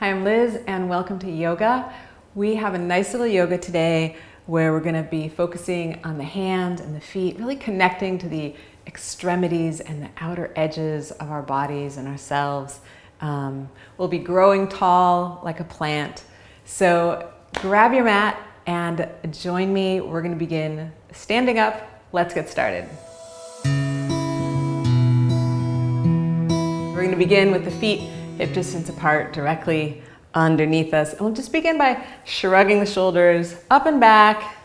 Hi, I'm Liz and welcome to yoga. We have a nice little yoga today where we're going to be focusing on the hands and the feet, really connecting to the extremities and the outer edges of our bodies and ourselves. We'll be growing tall like a plant. So grab your mat and join me. We're going to begin standing up. Let's get started. We're going to begin with the feet hip distance apart directly underneath us. And we'll just begin by shrugging the shoulders up and back,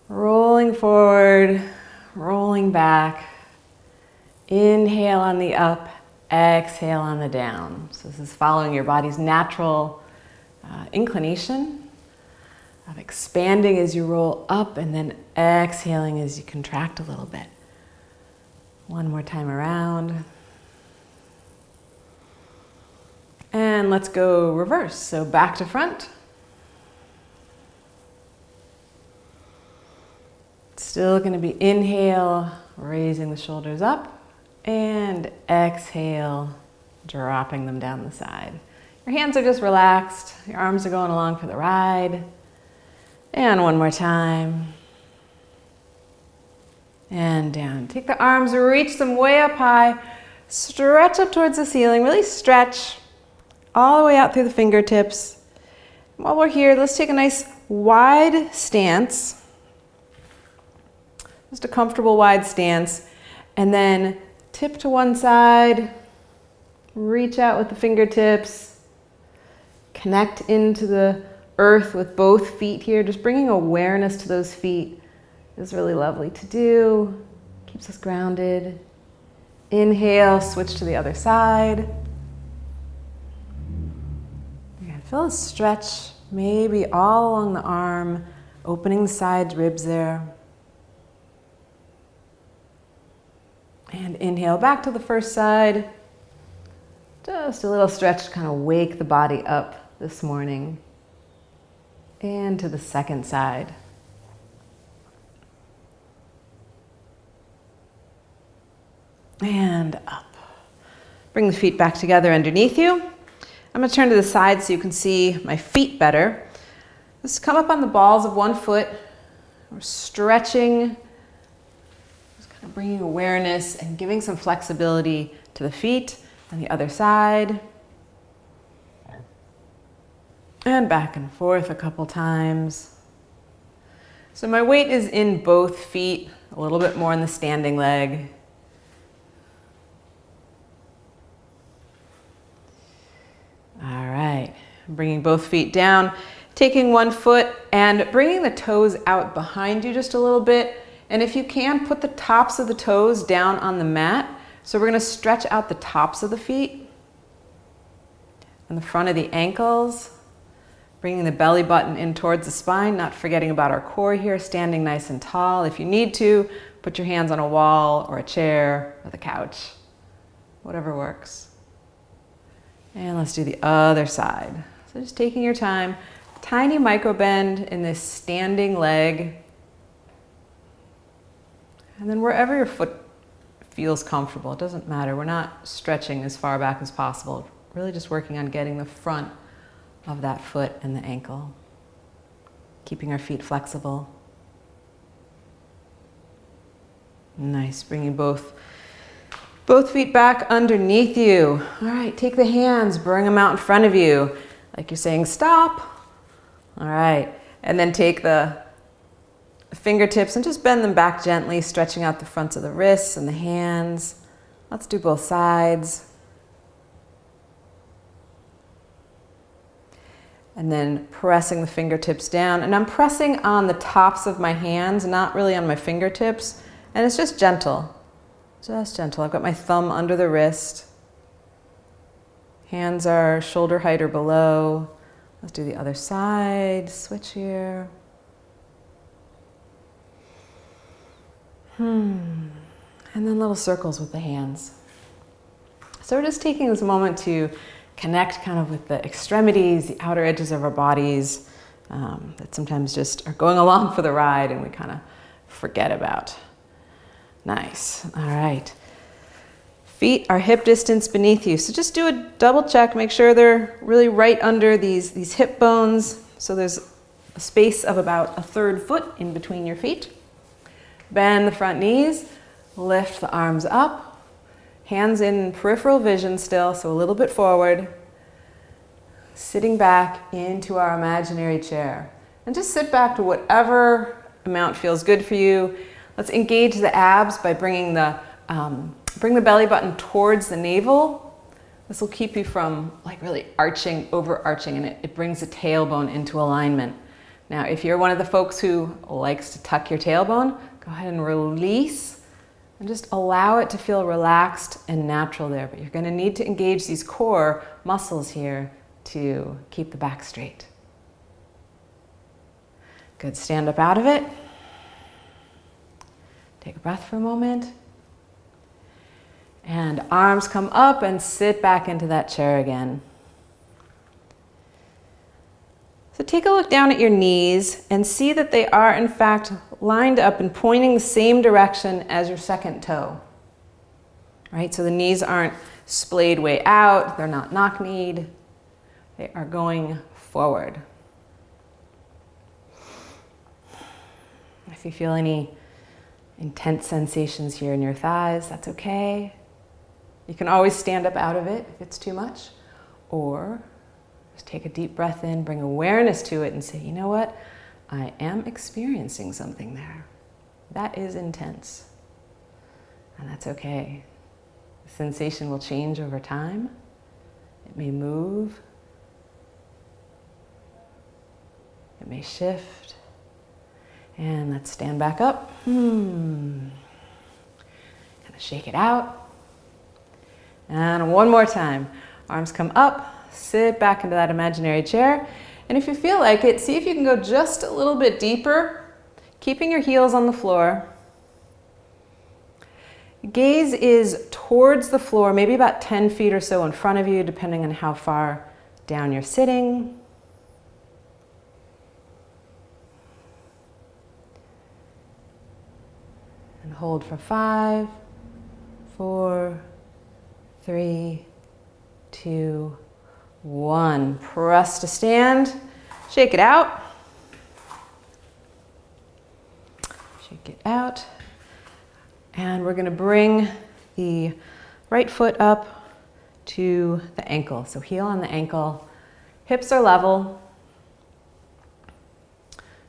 rolling forward, rolling back. Inhale on the up, exhale on the down. So this is following your body's natural inclination of expanding as you roll up and then exhaling as you contract a little bit. One more time around. And let's go reverse. So back to front. Still going to be inhale, raising the shoulders up, and exhale, dropping them down the side. Your hands are just relaxed. Your arms are going along for the ride. And one more time. And down. Take the arms, reach them way up high. Stretch up towards the ceiling. Really stretch all the way out through the fingertips. While we're here, let's take a nice wide stance. Just a comfortable wide stance. And then tip to one side. Reach out with the fingertips. Connect into the earth with both feet here. Just bringing awareness to those feet is really lovely to do. Keeps us grounded. Inhale, switch to the other side. Feel a stretch, maybe all along the arm, opening the sides, ribs there. And inhale back to the first side. Just a little stretch to kind of wake the body up this morning. And to the second side. And up. Bring the feet back together underneath you. I'm going to turn to the side so you can see my feet better. Just come up on the balls of one foot. We're stretching, just kind of bringing awareness and giving some flexibility to the feet on the other side. And back and forth a couple times. So my weight is in both feet, a little bit more in the standing leg. All right, bringing both feet down, taking one foot and bringing the toes out behind you just a little bit. And if you can, put the tops of the toes down on the mat. So we're going to stretch out the tops of the feet and the front of the ankles, bringing the belly button in towards the spine, not forgetting about our core here, standing nice and tall. If you need to, put your hands on a wall or a chair or the couch, whatever works. And let's do the other side. So just taking your time, tiny micro bend in this standing leg. And then wherever your foot feels comfortable, it doesn't matter. We're not stretching as far back as possible. Really just working on getting the front of that foot and the ankle. Keeping our feet flexible. Nice, bringing both feet back underneath you. All right, take the hands, bring them out in front of you, like you're saying stop. All right, and then take the fingertips and just bend them back gently, stretching out the fronts of the wrists and the hands. Let's do both sides. And then pressing the fingertips down. And I'm pressing on the tops of my hands, not really on my fingertips. And it's just gentle. Just gentle. I've got my thumb under the wrist. Hands are shoulder height or below. Let's do the other side. Switch here. And then little circles with the hands. So we're just taking this moment to connect kind of with the extremities, the outer edges of our bodies that sometimes just are going along for the ride and we kind of forget about. Nice. All right. Feet are hip distance beneath you. So just do a double check, make sure they're really right under these hip bones. So there's a space of about a 1/3 foot in between your feet. Bend the front knees, lift the arms up, hands in peripheral vision still, so a little bit forward. Sitting back into our imaginary chair. And just sit back to whatever amount feels good for you. Let's engage the abs by bring the belly button towards the navel. This will keep you from like really overarching, and it brings the tailbone into alignment. Now, if you're one of the folks who likes to tuck your tailbone, go ahead and release and just allow it to feel relaxed and natural there. But you're going to need to engage these core muscles here to keep the back straight. Good, stand up out of it. Take a breath for a moment. And arms come up and sit back into that chair again. So take a look down at your knees and see that they are in fact lined up and pointing the same direction as your second toe. Right? So the knees aren't splayed way out, they're not knock-kneed, they are going forward. If you feel any intense sensations here in your thighs, that's okay. You can always stand up out of it if it's too much, or just take a deep breath in, bring awareness to it and say, you know what? I am experiencing something there. That is intense, and that's okay. The sensation will change over time. It may move. It may shift. And let's stand back up. Kind of shake it out. And one more time. Arms come up, sit back into that imaginary chair. And if you feel like it, see if you can go just a little bit deeper, keeping your heels on the floor. Gaze is towards the floor, maybe about 10 feet or so in front of you, depending on how far down you're sitting. And hold for 5, 4, 3, 2, 1. Press to stand. Shake it out. Shake it out. And we're going to bring the right foot up to the ankle. So heel on the ankle. Hips are level.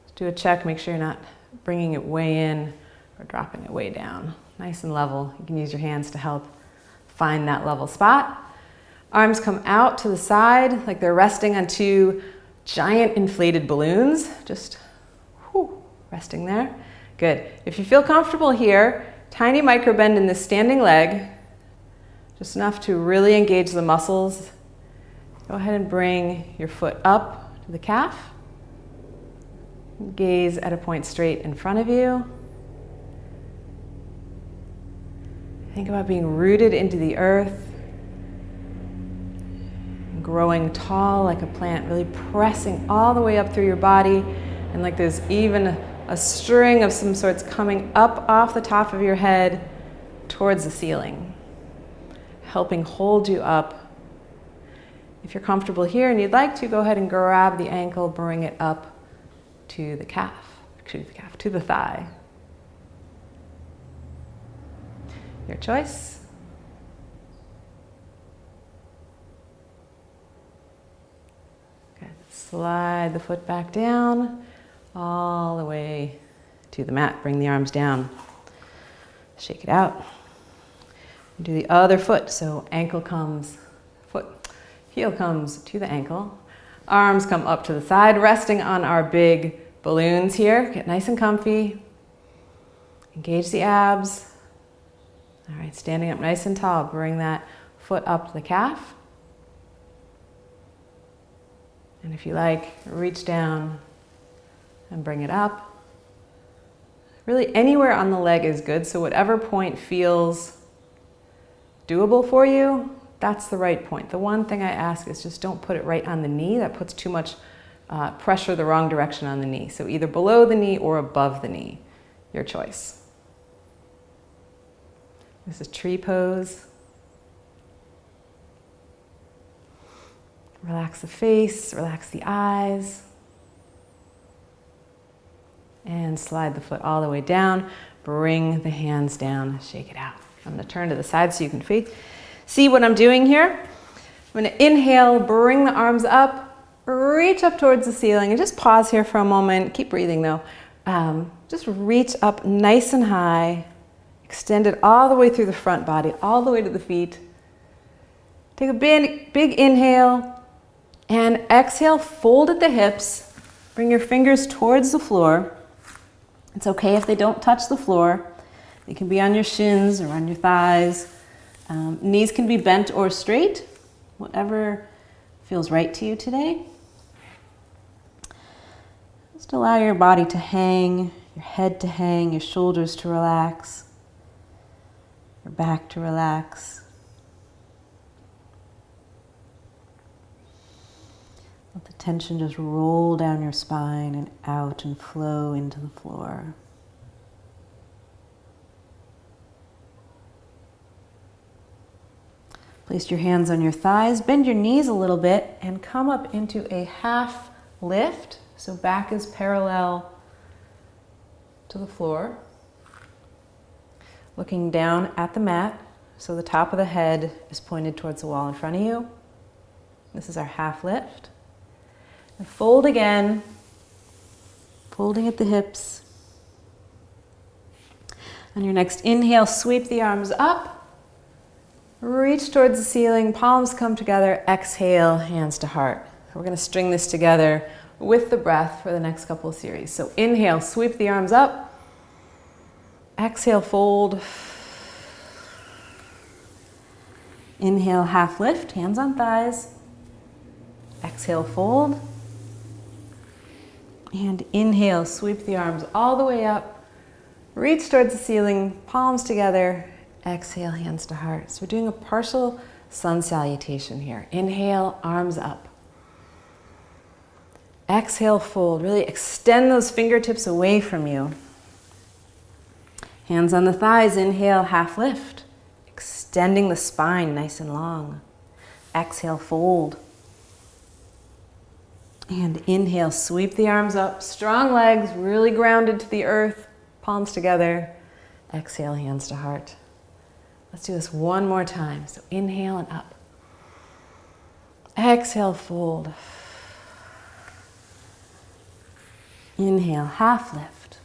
Just do a check. Make sure you're not bringing it way in or dropping it way down. Nice and level. You can use your hands to help find that level spot. Arms come out to the side like they're resting on two giant inflated balloons. Just resting there. Good. If you feel comfortable here, tiny micro bend in this standing leg, just enough to really engage the muscles. Go ahead and bring your foot up to the calf. Gaze at a point straight in front of you. Think about being rooted into the earth, growing tall like a plant, really pressing all the way up through your body, and like there's even a string of some sorts coming up off the top of your head towards the ceiling, helping hold you up. If you're comfortable here and you'd like to, go ahead and grab the ankle, bring it up to the calf, to the thigh. Your choice. Good. Slide the foot back down, all the way to the mat. Bring the arms down. Shake it out. Do the other foot. So ankle comes, heel comes to the ankle. Arms come up to the side, resting on our big balloons here. Get nice and comfy. Engage the abs. All right, standing up nice and tall. Bring that foot up to the calf. And if you like, reach down and bring it up. Really anywhere on the leg is good, so whatever point feels doable for you, that's the right point. The one thing I ask is just don't put it right on the knee. That puts too much pressure the wrong direction on the knee. So either below the knee or above the knee, your choice. This is tree pose. Relax the face, relax the eyes. And slide the foot all the way down. Bring the hands down, shake it out. I'm going to turn to the side so you can see what I'm doing here. I'm going to inhale, bring the arms up, reach up towards the ceiling, and just pause here for a moment. Keep breathing though. Just reach up nice and high. Extend it all the way through the front body, all the way to the feet. Take a big inhale and exhale, fold at the hips. Bring your fingers towards the floor. It's okay if they don't touch the floor. They can be on your shins or on your thighs. Knees can be bent or straight, whatever feels right to you today. Just allow your body to hang, your head to hang, your shoulders to relax, your back to relax. Let the tension just roll down your spine and out and flow into the floor. Place your hands on your thighs, bend your knees a little bit, and come up into a half lift. So back is parallel to the floor. Looking down at the mat, so the top of the head is pointed towards the wall in front of you. This is our half lift. And fold again, folding at the hips. On your next inhale, sweep the arms up, reach towards the ceiling, palms come together, exhale, hands to heart. We're going to string this together with the breath for the next couple of series. So inhale, sweep the arms up. Exhale, fold. Inhale, half lift, hands on thighs. Exhale, fold. And inhale, sweep the arms all the way up. Reach towards the ceiling, palms together. Exhale, hands to heart. So we're doing a partial sun salutation here. Inhale, arms up. Exhale, fold. Really extend those fingertips away from you. Hands on the thighs. Inhale, half lift. Extending the spine nice and long. Exhale, fold. And inhale, sweep the arms up. Strong legs, really grounded to the earth. Palms together. Exhale, hands to heart. Let's do this one more time. So inhale and up. Exhale, fold. Inhale, half lift.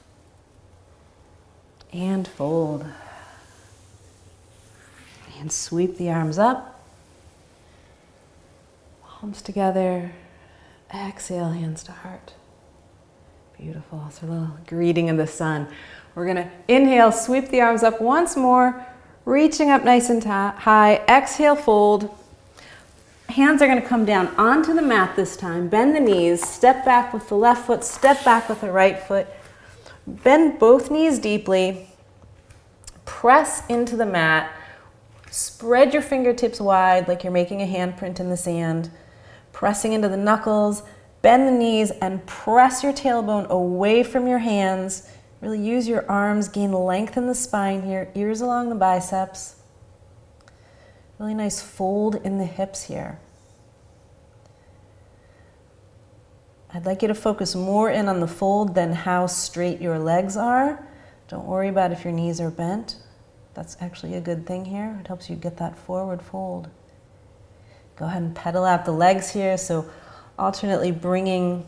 And fold. And sweep the arms up. Palms together. Exhale, hands to heart. Beautiful. So a little greeting of the sun. We're going to inhale, sweep the arms up once more. Reaching up nice and high. Exhale, fold. Hands are going to come down onto the mat this time. Bend the knees. Step back with the left foot. Step back with the right foot. Bend both knees deeply. Press into the mat. Spread your fingertips wide like you're making a handprint in the sand. Pressing into the knuckles. Bend the knees and press your tailbone away from your hands. Really use your arms, gain length in the spine here, ears along the biceps. Really nice fold in the hips here. I'd like you to focus more in on the fold than how straight your legs are. Don't worry about if your knees are bent. That's actually a good thing here. It helps you get that forward fold. Go ahead and pedal out the legs here, so alternately bringing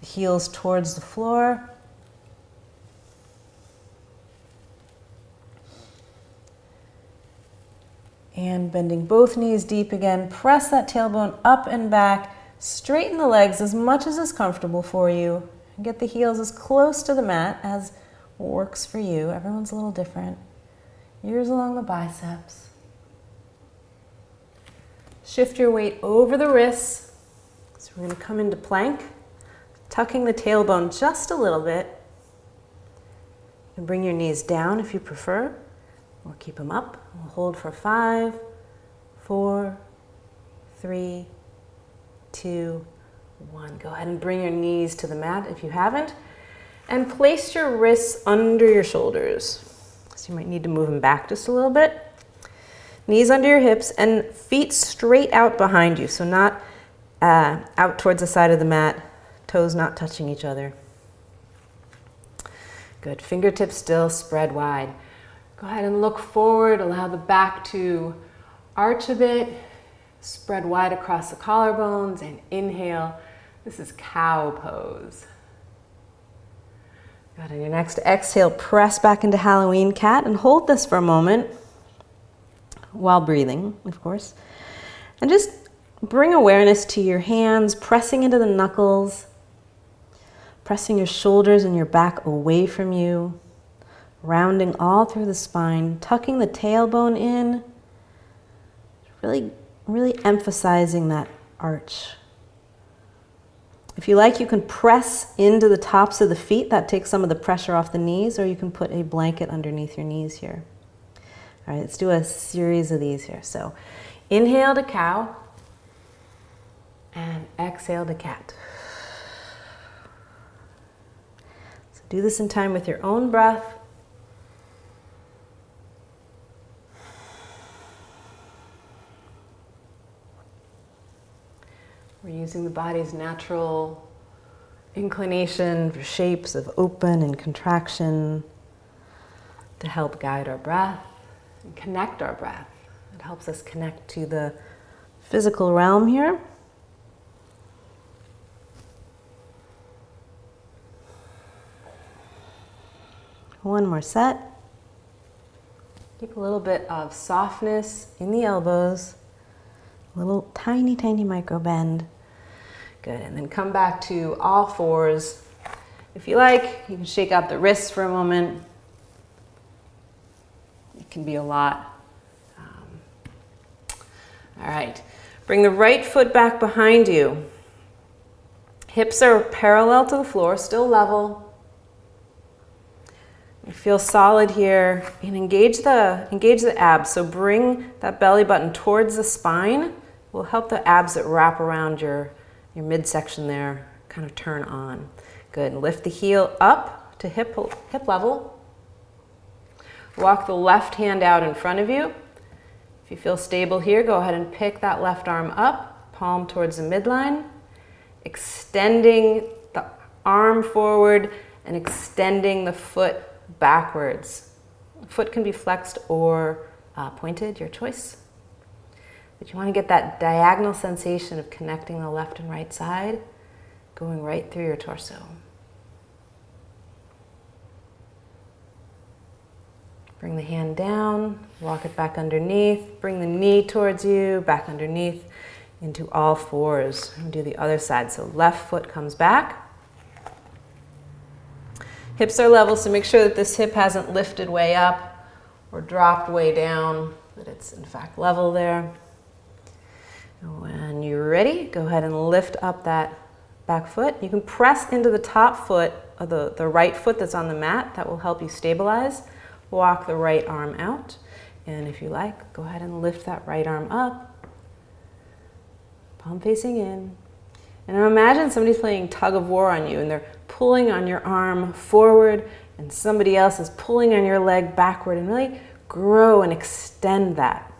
the heels towards the floor. And bending both knees deep again. Press that tailbone up and back. Straighten the legs as much as is comfortable for you. And get the heels as close to the mat as works for you. Everyone's a little different. Ears along the biceps. Shift your weight over the wrists. So we're going to come into plank. Tucking the tailbone just a little bit. You can bring your knees down if you prefer. Or keep them up. We'll hold for 5, 4, 3, 2, 1. Go ahead and bring your knees to the mat if you haven't. And place your wrists under your shoulders. So you might need to move them back just a little bit. Knees under your hips and feet straight out behind you. So not out towards the side of the mat, toes not touching each other. Good. Fingertips still spread wide. Go ahead and look forward. Allow the back to arch a bit. Spread wide across the collarbones and inhale. This is cow pose. Good. On your next exhale, press back into Halloween cat and hold this for a moment while breathing, of course. And just bring awareness to your hands, pressing into the knuckles, pressing your shoulders and your back away from you, rounding all through the spine, tucking the tailbone in, really emphasizing that arch. If you like, you can press into the tops of the feet. That takes some of the pressure off the knees, or you can put a blanket underneath your knees here. All right, let's do a series of these here. So inhale to cow and exhale to cat. So do this in time with your own breath. We're using the body's natural inclination for shapes of open and contraction to help guide our breath and connect our breath. It helps us connect to the physical realm here. One more set. Keep a little bit of softness in the elbows, a little tiny, tiny micro bend. Good, and then come back to all fours. If you like, you can shake out the wrists for a moment. It can be a lot. All right, bring the right foot back behind you. Hips are parallel to the floor, still level. You feel solid here, and engage the abs. So bring that belly button towards the spine. Will help the abs that wrap around your midsection there kind of turn on. Good. Lift the heel up to hip level. Walk the left hand out in front of you. If you feel stable here, go ahead and pick that left arm up, palm towards the midline, extending the arm forward and extending the foot backwards. The foot can be flexed or pointed, your choice. But you want to get that diagonal sensation of connecting the left and right side, going right through your torso. Bring the hand down, walk it back underneath, bring the knee towards you, back underneath, into all fours. And do the other side. So left foot comes back. Hips are level, so make sure that this hip hasn't lifted way up or dropped way down, that it's in fact level there. When you're ready, go ahead and lift up that back foot. You can press into the top foot, of the right foot that's on the mat. That will help you stabilize. Walk the right arm out. And if you like, go ahead and lift that right arm up. Palm facing in. And now imagine somebody's playing tug of war on you and they're pulling on your arm forward and somebody else is pulling on your leg backward, and really grow and extend that.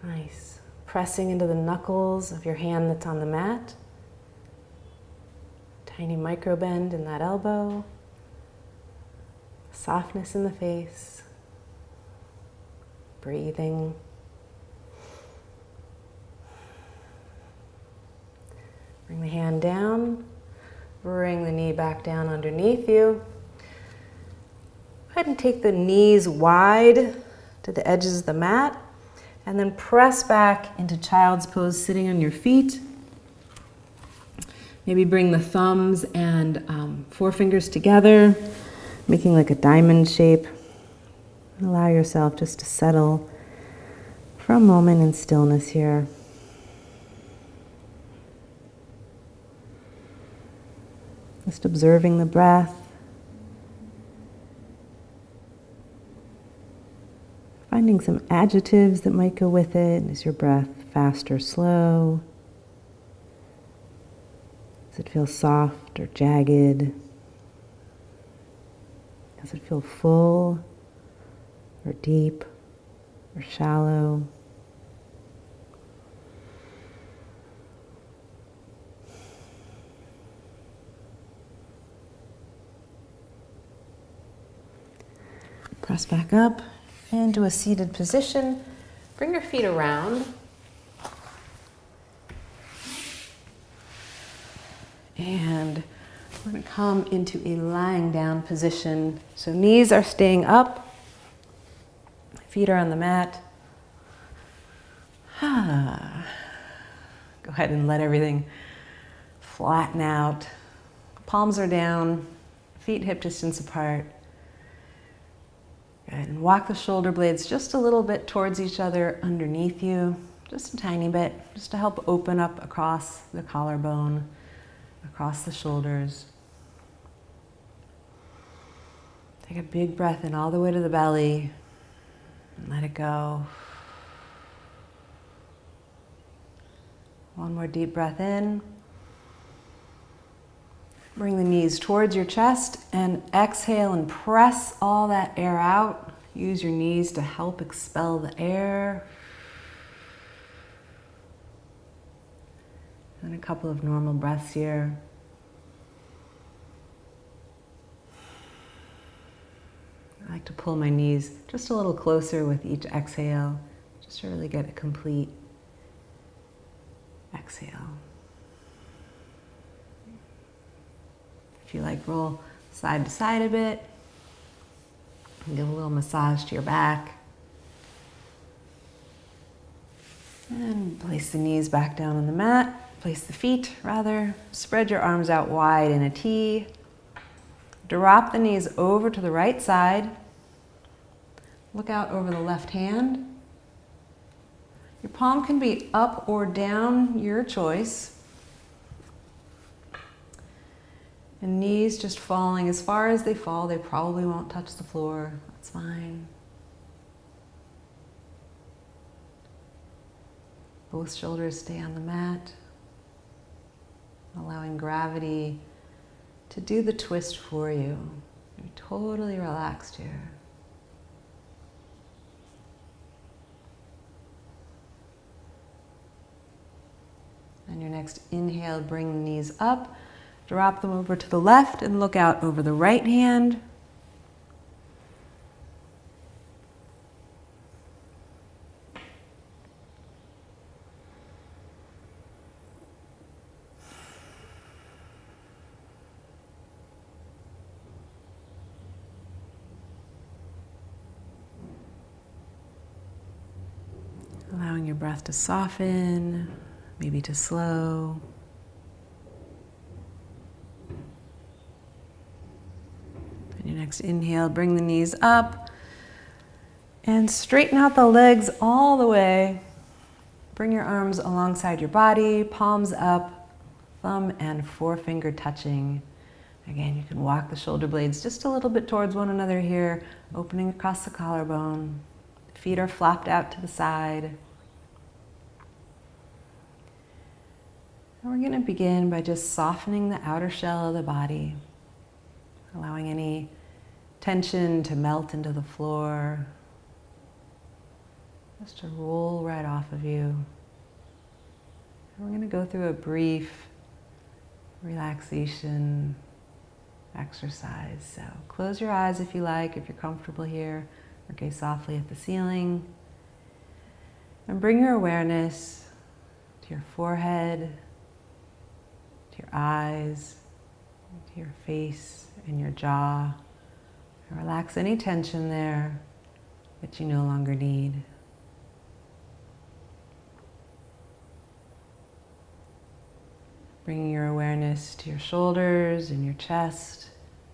Nice. Pressing into the knuckles of your hand that's on the mat. Tiny micro bend in that elbow. Softness in the face. Breathing. Bring the hand down. Bring the knee back down underneath you. Go ahead and take the knees wide to the edges of the mat. And then press back into child's pose, sitting on your feet. Maybe bring the thumbs and forefingers together, making like a diamond shape. Allow yourself just to settle for a moment in stillness here. Just observing the breath. Finding some adjectives that might go with it. Is your breath fast or slow? Does it feel soft or jagged? Does it feel full or deep or shallow. Press back up into a seated position. Bring your feet around. And we're going to come into a lying down position. So knees are staying up. Feet are on the mat. Go ahead and let everything flatten out. Palms are down, feet hip distance apart. Good. And walk the shoulder blades just a little bit towards each other underneath you, just a tiny bit, just to help open up across the collarbone, across the shoulders. Take a big breath in all the way to the belly and let it go. One more deep breath in. Bring the knees towards your chest and exhale and press all that air out. Use your knees to help expel the air. And a couple of normal breaths here. I like to pull my knees just a little closer with each exhale, just to really get a complete exhale. If you like, roll side to side a bit. And give a little massage to your back. And place the knees back down on the mat. Place the feet, rather. Spread your arms out wide in a T. Drop the knees over to the right side. Look out over the left hand. Your palm can be up or down, your choice. And knees just falling as far as they fall. They probably won't touch the floor. That's fine. Both shoulders stay on the mat, allowing gravity to do the twist for you. You're totally relaxed here. On your next inhale, bring the knees up. Drop them over to the left and look out over the right hand. Allowing your breath to soften, maybe to slow. On your next inhale, bring the knees up and straighten out the legs all the way. Bring your arms alongside your body, palms up, thumb and forefinger touching. Again, you can walk the shoulder blades just a little bit towards one another here, opening across the collarbone. Feet are flopped out to the side. And we're going to begin by just softening the outer shell of the body, allowing any tension to melt into the floor, just to roll right off of you. And we're going to go through a brief relaxation exercise. So close your eyes if you like, if you're comfortable here, or gaze softly at the ceiling. And bring your awareness to your forehead, to your eyes, to your face and your jaw. And relax any tension there that you no longer need. Bringing your awareness to your shoulders and your chest,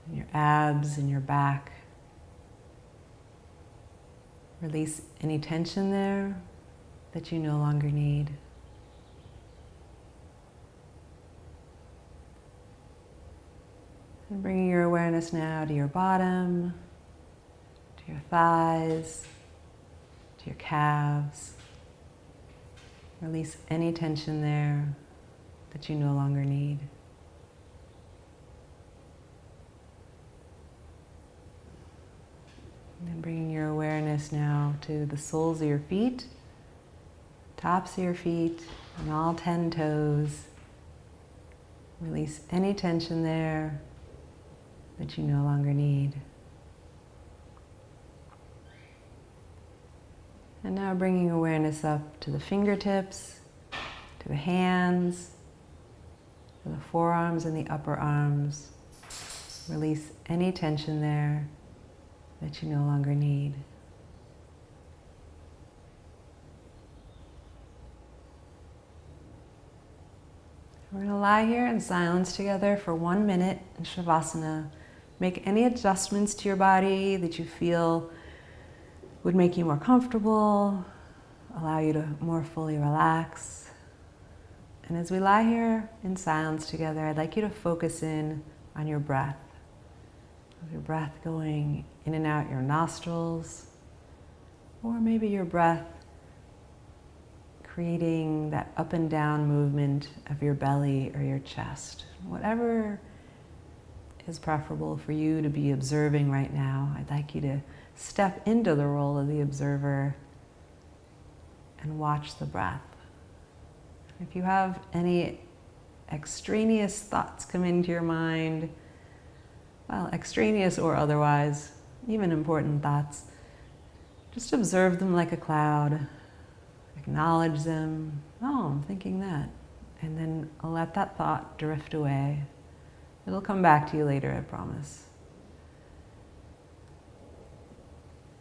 and your abs and your back. Release any tension there that you no longer need. And bringing your awareness now to your bottom, to your thighs, to your calves. Release any tension there that you no longer need. And then bringing your awareness now to the soles of your feet, tops of your feet, and all 10 toes. Release any tension there that you no longer need. And now bringing awareness up to the fingertips, to the hands, to the forearms and the upper arms. Release any tension there that you no longer need. We're going to lie here in silence together for 1 minute in Shavasana. Make any adjustments to your body that you feel would make you more comfortable, allow you to more fully relax. And as we lie here in silence together, I'd like you to focus in on your breath. Your breath going in and out your nostrils, or maybe your breath creating that up and down movement of your belly or your chest. Whatever is preferable for you to be observing right now, I'd like you to step into the role of the observer and watch the breath. If you have any extraneous thoughts come into your mind, well, extraneous or otherwise, even important thoughts, just observe them like a cloud. Acknowledge them. Oh, I'm thinking that. And then let that thought drift away. It'll come back to you later, I promise.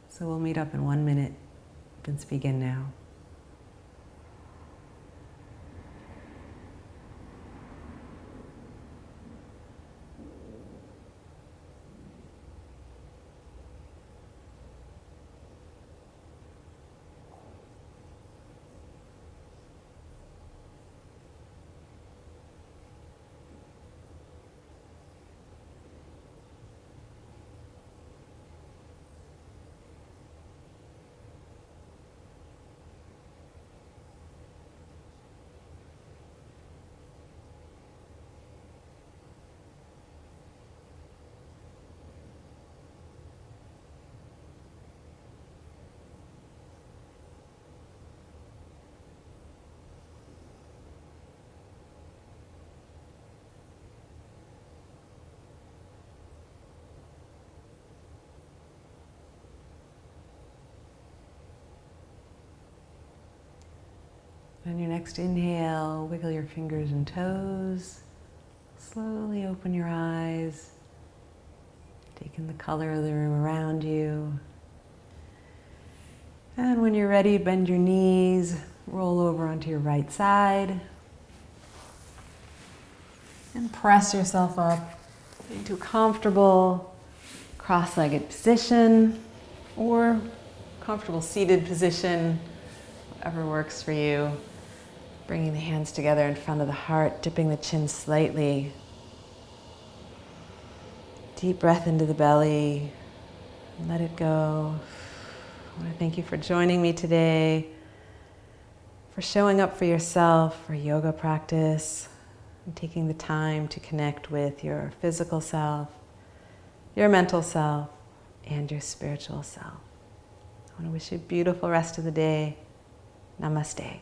So we'll meet up in 1 minute. Let's begin now. On your next inhale, wiggle your fingers and toes. Slowly open your eyes, take in the color of the room around you. And when you're ready, bend your knees, roll over onto your right side, and press yourself up into a comfortable cross-legged position or comfortable seated position, whatever works for you. Bringing the hands together in front of the heart, dipping the chin slightly. Deep breath into the belly. Let it go. I want to thank you for joining me today, for showing up for yourself, for yoga practice, and taking the time to connect with your physical self, your mental self, and your spiritual self. I want to wish you a beautiful rest of the day. Namaste.